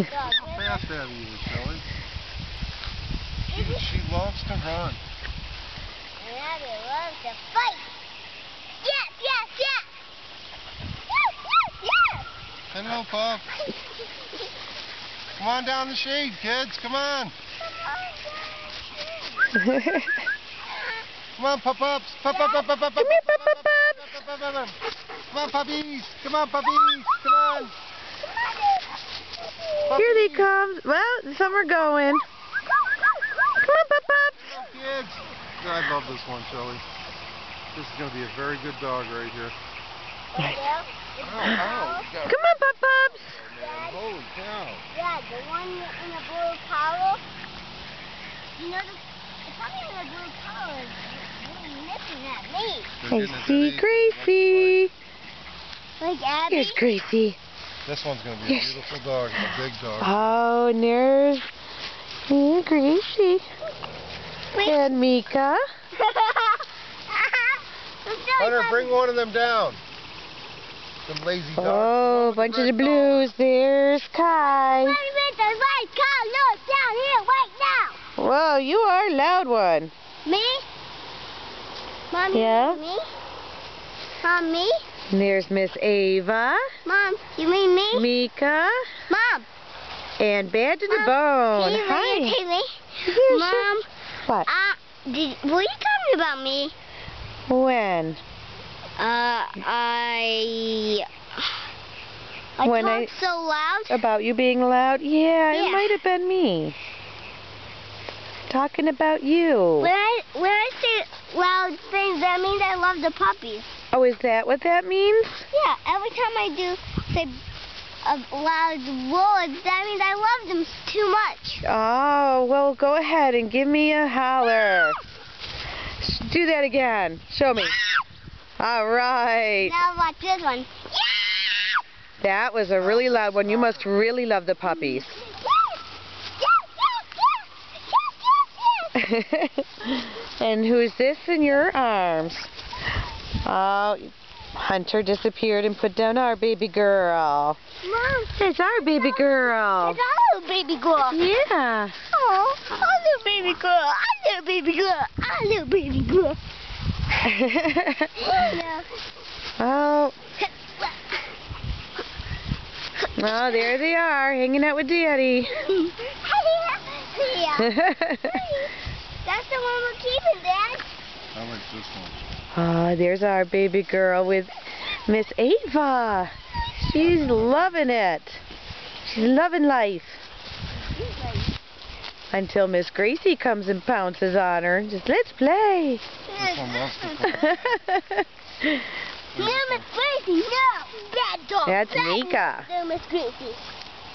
How fast are you, Shelly? She loves to run. And Abby loves to fight. Yes, yes, yes. Yes, yes, yes. Hello, Pup. Come on down the shade, kids. Come on. Come on, pup-ups. Pup-up-up-up-up-up. Come here, pup-up-up. Come on, puppies. Come on, puppies. Come on. Here they come. Well, some are going. Come on, pup-ups. Hello, kids. I love this one, Shelly. This is going to be a very good dog right here. Nice. Ow. Come on, pup-ups. Holy cow. Yeah, the one in the blue collar. You know, the puppy in the blue collar is really missing at me. I see Gracie. Like Abby. Here's Gracie. This one's going to be a beautiful dog, a big dog. Oh, and there's Gracie. And Mika. Hunter, bring one of them down. Them lazy dogs. Oh, a bunch of the blues. There's Kai. Let me make the right car look down here right now. Whoa, you are a loud one. Me? Mommy, Yeah? me? Mom, me? And there's Miss Ava. Mom, you mean me? Mika. Mom. And Bad to the Mom, Bone. Can you Hi. videotape me? Yeah, Mom, sure. What? were you talking about me? When? I When talked so loud. About you being loud? Yeah, Yeah. it might have been me. Talking about you. When I say loud things, that means I love the puppies. Oh, is that what that means? Yeah, every time I do say loud words, that means I love them too much. Oh, well, go ahead and give me a holler. Do that again. Show me. All right. Now watch this one. That was a really loud one. You must really love the puppies. And who's this in your arms? Oh, Hunter disappeared and put down our baby girl. Mom, It's our baby girl. it's our little baby girl. Yeah. Oh, our little baby girl. Our little baby girl. Our little baby girl. Yeah. Oh. Oh, there they are, hanging out with Daddy. Yeah. That's the one we're keeping, Dad. I like this one. Oh, there's our baby girl with Miss Ava. She's loving it. She's loving life. Until Miss Gracie comes and pounces on her. Just, let's play. This one wants to play. No, Miss Gracie, no. Bad dog. That's Bad Mika. No, Miss Gracie.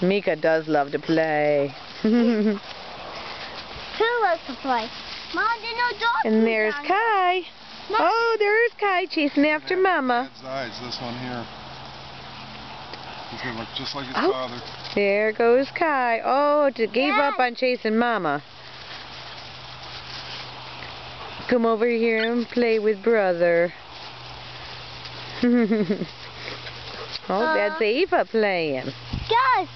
Mika does love to play. Who loves to play? Mom, there's no dog. And there's down Kai. Mom. Oh, there's Kai chasing after Mama. Dad's eyes, this one here. He's going to look just like his Oh. father. There goes Kai. Oh, gave up Dad. on chasing Mama. Come over here and play with brother. Oh, that's Ava playing. Guys,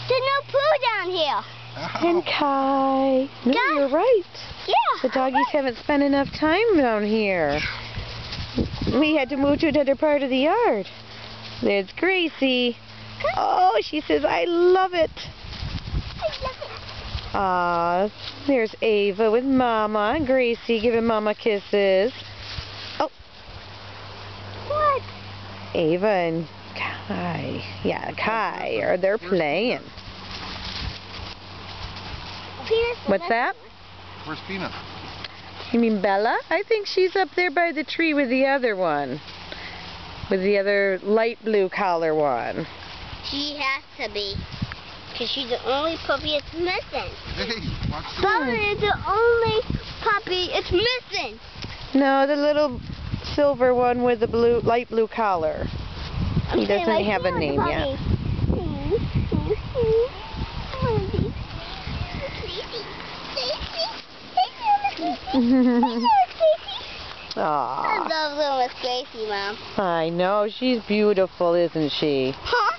there's no poo down here. And Kai. No, Guys. you're right. Yeah. The doggies haven't spent enough time down here. We had to move to another part of the yard. There's Gracie. Oh, she says, I love it. Ah, there's Ava with Mama and Gracie giving Mama kisses. Oh, What? Ava and Kai. Yeah, Kai. They're playing. Penis, What's that? Where's Peanut? You mean Bella? I think she's up there by the tree with the other one. With the other light blue collar one. She has to be. Because she's the only puppy it's missing. Hey, watch this. Bella is the only puppy it's missing. No, the little silver one with the blue, light blue collar. He doesn't have a name yet. I Aww. love little Miss Gracie, Mom. I know, she's beautiful, isn't she? Huh?